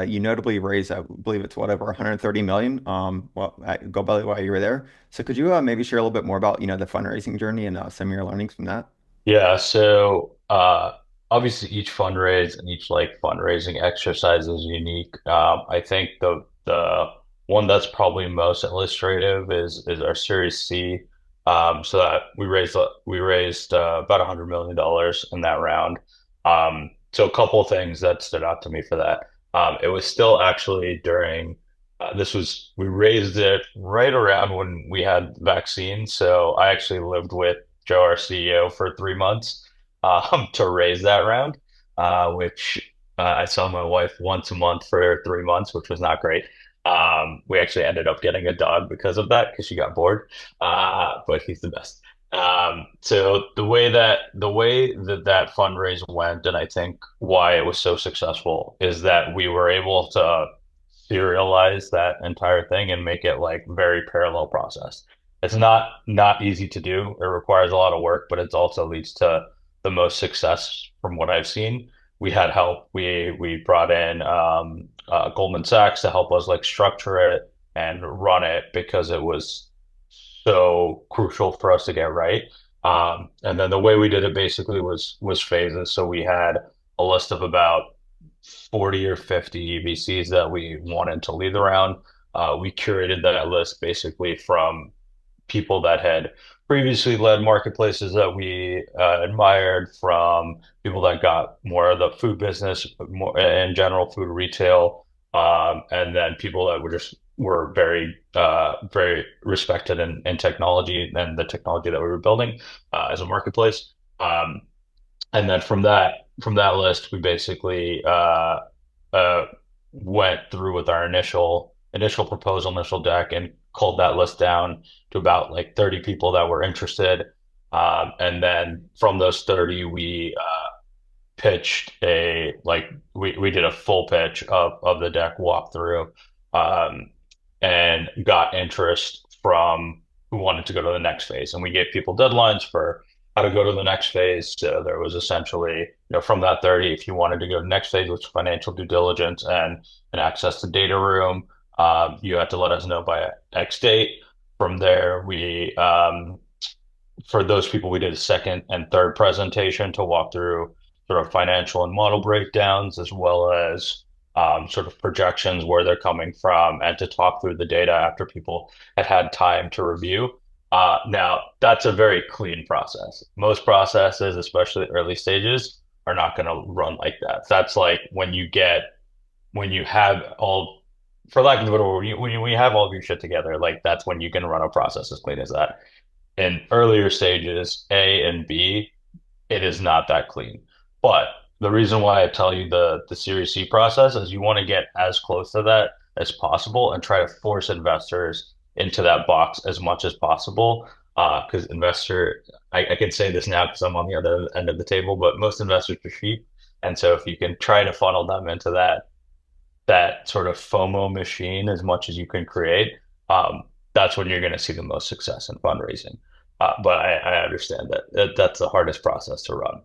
You notably raised, I believe it's whatever, 130 million, at Goldbelly while you were there. So could you maybe share a little bit more about, the fundraising journey and some of your learnings from that? Yeah, so obviously each fundraise and each like fundraising exercise is unique. I think the one that's probably most illustrative is our Series C. So that we raised about $100 million in that round. So a couple of things that stood out to me for that. It was still actually during this was we raised it right around when we had vaccines. So I actually lived with Joe, our CEO, for 3 months to raise that round, which I saw my wife once a month for 3 months, which was not great. We actually ended up getting a dog because of that, because she got bored. But he's the best. So the way that fundraise went, and I think why it was so successful, is that we were able to serialize that entire thing and make it like very parallel process. It's not easy to do. It requires a lot of work, but it also leads to the most success from what I've seen. We had help. We brought in Goldman Sachs to help us like structure it and run it because it was so crucial for us to get right. And then the way we did it basically was phases. So we had a list of about 40 or 50 EVCs that we wanted to lead the round. We curated that list basically from people that had previously led marketplaces that we admired, from people that got more of the food business, more in general, food retail, and then people that were very respected in technology and the technology that we were building as a marketplace. And then from that list, we basically uh, went through with our initial proposal, initial deck, and culled that list down to about like 30 people that were interested. And then from those 30, we pitched we did a full pitch of the deck walkthrough, um, and got interest from who wanted to go to the next phase. And we gave people deadlines for how to go to the next phase. So there was essentially, from that 30, if you wanted to go to the next phase, which is financial due diligence and access to data room, you had to let us know by X date. From there, for those people, we did a second and third presentation to walk through sort of financial and model breakdowns, as well as sort of projections, where they're coming from, and to talk through the data after people had had time to review. Now, that's a very clean process. Most processes, especially early stages, are not going to run like that. That's like when you have all, for lack of a better word, when you have all of your shit together, like that's when you can run a process as clean as that. In earlier stages, A and B, it is not that clean. But the reason why I tell you the Series C process is you want to get as close to that as possible and try to force investors into that box as much as possible. Because I can say this now because I'm on the other end of the table, but most investors are sheep. And so if you can try to funnel them into that sort of FOMO machine as much as you can create, that's when you're going to see the most success in fundraising. But I understand that that's the hardest process to run.